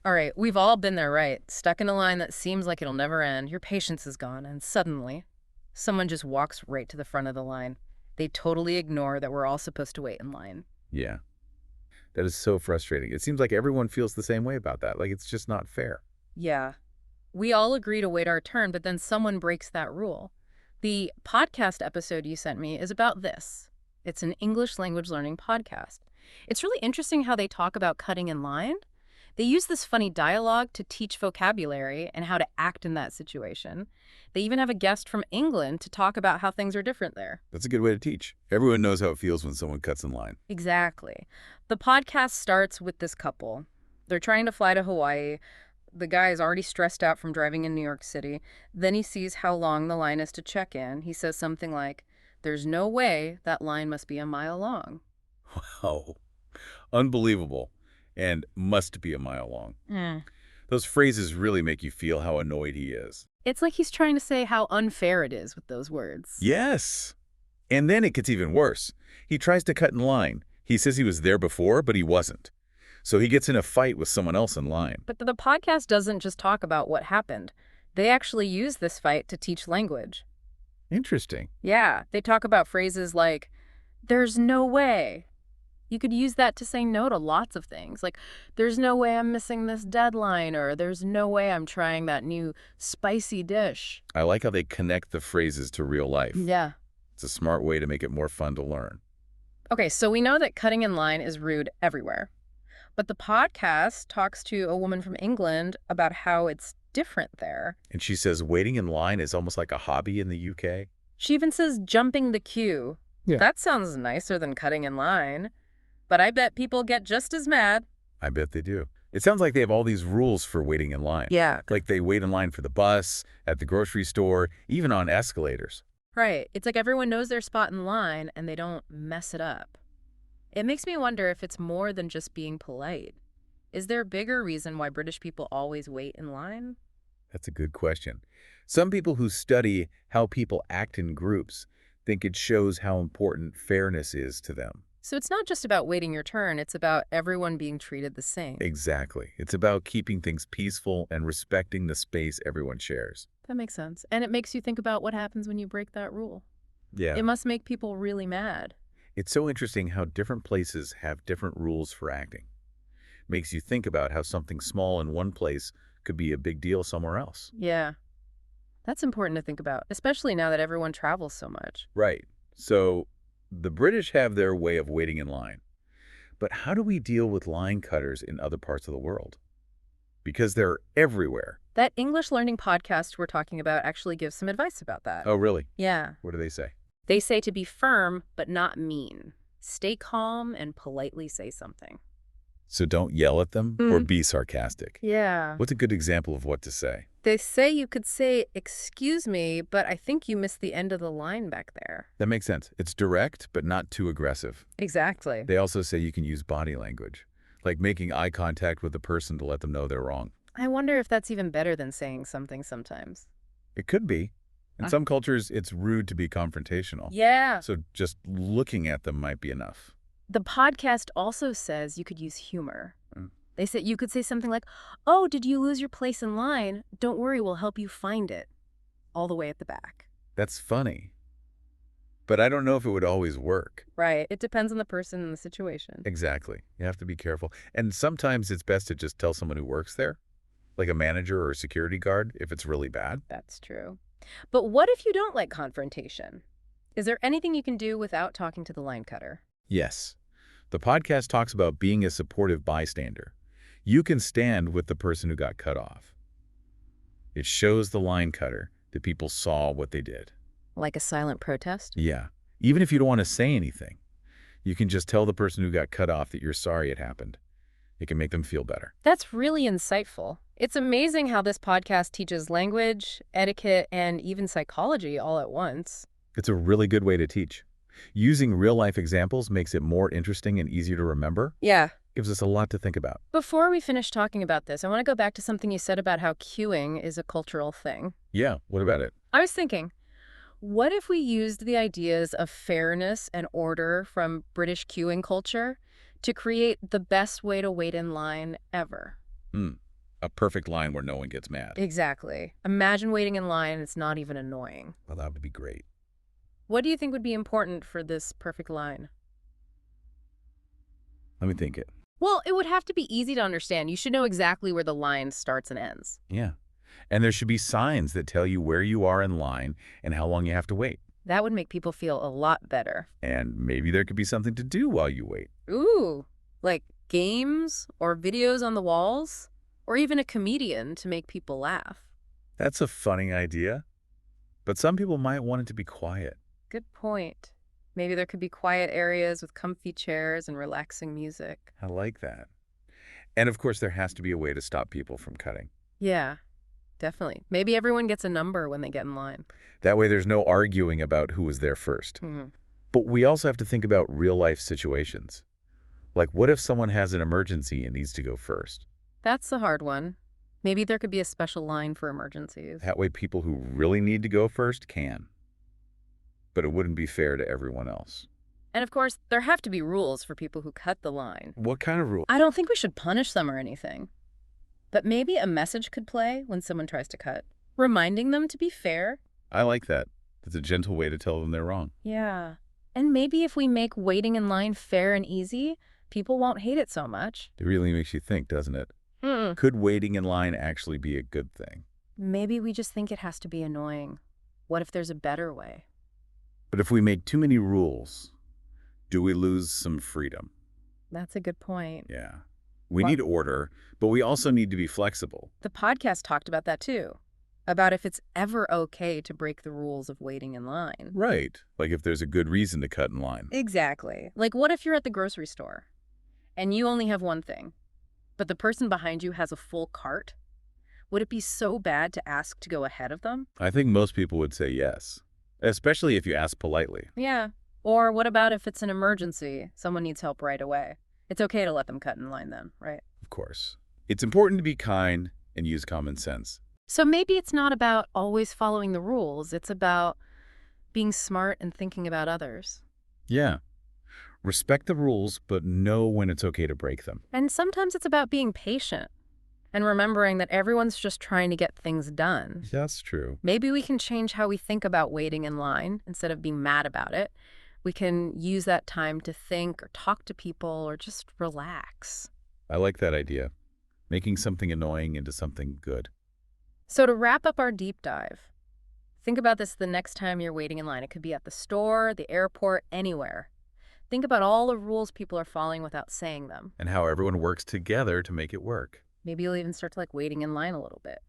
All right, we've all been there, right? Stuck in a line that seems like it'll never end, your patience is gone, and suddenly, someone just walks right to the front of the line. They totally ignore that we're all supposed to wait in line. Yeah, that is so frustrating. It seems like everyone feels the same way about that. Like, it's just not fair. Yeah, we all agree to wait our turn, but then someone breaks that rule. The podcast episode you sent me is about this. It's an English language learning podcast. It's really interesting how they talk about cutting in line. They use this funny dialogue to teach vocabulary and how to act in that situation. They even have a guest from England to talk about how things are different there. That's a good way to teach. Everyone knows how it feels when someone cuts in line. Exactly. The podcast starts with this couple. They're trying to fly to Hawaii. The guy is already stressed out from driving in New York City. Then he sees how long the line is to check in. He says something like, "There's no way that line must be a mile long." Wow. Unbelievable. And must be a mile long. Mm. Those phrases really make you feel how annoyed he is. It's like he's trying to say how unfair it is with those words. Yes. And then it gets even worse. He tries to cut in line. He says he was there before, but he wasn't. So he gets in a fight with someone else in line. But the podcast doesn't just talk about what happened. They actually use this fight to teach language. Interesting. Yeah, they talk about phrases like, "there's no way." You could use that to say no to lots of things, like, "there's no way I'm missing this deadline," or "there's no way I'm trying that new spicy dish." I like how they connect the phrases to real life. Yeah. It's a smart way to make it more fun to learn. Okay, so we know that cutting in line is rude everywhere. But the podcast talks to a woman from England about how it's different there. And she says waiting in line is almost like a hobby in the UK. She even says jumping the queue. Yeah. That sounds nicer than cutting in line. But I bet people get just as mad. I bet they do. It sounds like they have all these rules for waiting in line. Yeah. Like they wait in line for the bus, at the grocery store, even on escalators. Right. It's like everyone knows their spot in line and they don't mess it up. It makes me wonder if it's more than just being polite. Is there a bigger reason why British people always wait in line? That's a good question. Some people who study how people act in groups think it shows how important fairness is to them. So it's not just about waiting your turn, it's about everyone being treated the same. Exactly. It's about keeping things peaceful and respecting the space everyone shares. That makes sense. And it makes you think about what happens when you break that rule. Yeah. It must make people really mad. It's so interesting how different places have different rules for acting. Makes you think about how something small in one place could be a big deal somewhere else. Yeah. That's important to think about, especially now that everyone travels so much. Right. So the British have their way of waiting in line. But how do we deal with line cutters in other parts of the world? Because they're everywhere. That English learning podcast we're talking about actually gives some advice about that. Oh, really? Yeah. What do they say? They say to be firm, but not mean. Stay calm and politely say something. So don't yell at them or be sarcastic. Yeah. What's a good example of what to say? They say you could say, "excuse me, but I think you missed the end of the line back there." That makes sense. It's direct, but not too aggressive. Exactly. They also say you can use body language, like making eye contact with the person to let them know they're wrong. I wonder if that's even better than saying something sometimes. It could be. In some cultures, it's rude to be confrontational. Yeah. So just looking at them might be enough. The podcast also says you could use humor. Mm. They said you could say something like, "Oh, did you lose your place in line? Don't worry, we'll help you find it." All the way at the back. That's funny. But I don't know if it would always work. Right. It depends on the person and the situation. Exactly. You have to be careful. And sometimes it's best to just tell someone who works there, like a manager or a security guard, if it's really bad. That's true. But what if you don't like confrontation? Is there anything you can do without talking to the line cutter? Yes. The podcast talks about being a supportive bystander. You can stand with the person who got cut off. It shows the line cutter that people saw what they did. Like a silent protest? Yeah. Even if you don't want to say anything, you can just tell the person who got cut off that you're sorry it happened. It can make them feel better. That's really insightful. It's amazing how this podcast teaches language, etiquette, and even psychology all at once. It's a really good way to teach. Using real-life examples makes it more interesting and easier to remember. Yeah. Gives us a lot to think about. Before we finish talking about this, I want to go back to something you said about how queuing is a cultural thing. Yeah, what about it? I was thinking, what if we used the ideas of fairness and order from British queuing culture to create the best way to wait in line ever? A perfect line where no one gets mad. Exactly. Imagine waiting in line and it's not even annoying. Well, that would be great. What do you think would be important for this perfect line? Let me think it. Well, it would have to be easy to understand. You should know exactly where the line starts and ends. Yeah. And there should be signs that tell you where you are in line and how long you have to wait. That would make people feel a lot better. And maybe there could be something to do while you wait. Ooh, like games or videos on the walls? Or even a comedian to make people laugh. That's a funny idea. But some people might want it to be quiet. Good point. Maybe there could be quiet areas with comfy chairs and relaxing music. I like that. And of course, there has to be a way to stop people from cutting. Yeah, definitely. Maybe everyone gets a number when they get in line. That way there's no arguing about who was there first. Hmm. But we also have to think about real-life situations. Like, what if someone has an emergency and needs to go first? That's the hard one. Maybe there could be a special line for emergencies. That way people who really need to go first can. But it wouldn't be fair to everyone else. And of course, there have to be rules for people who cut the line. What kind of rule? I don't think we should punish them or anything. But maybe a message could play when someone tries to cut, reminding them to be fair. I like that. It's a gentle way to tell them they're wrong. Yeah. And maybe if we make waiting in line fair and easy, people won't hate it so much. It really makes you think, doesn't it? Could waiting in line actually be a good thing? Maybe we just think it has to be annoying. What if there's a better way? But if we make too many rules, do we lose some freedom? That's a good point. Yeah. We What? need order, but we also need to be flexible. The podcast talked about that too. About if it's ever okay to break the rules of waiting in line. Right. Like if there's a good reason to cut in line. Exactly. Like what if you're at the grocery store and you only have one thing, but the person behind you has a full cart? Would it be so bad to ask to go ahead of them? I think most people would say yes, especially if you ask politely. Yeah. Or what about if it's an emergency? Someone needs help right away. It's okay to let them cut in line then, right? Of course. It's important to be kind and use common sense. So maybe it's not about always following the rules. It's about being smart and thinking about others. Yeah. Respect the rules, but know when it's okay to break them. And sometimes it's about being patient and remembering that everyone's just trying to get things done. That's true. Maybe we can change how we think about waiting in line instead of being mad about it. We can use that time to think or talk to people or just relax. I like that idea. Making something annoying into something good. So to wrap up our deep dive, think about this the next time you're waiting in line. It could be at the store, the airport, anywhere. Think about all the rules people are following without saying them. And how everyone works together to make it work. Maybe you'll even start to like waiting in line a little bit.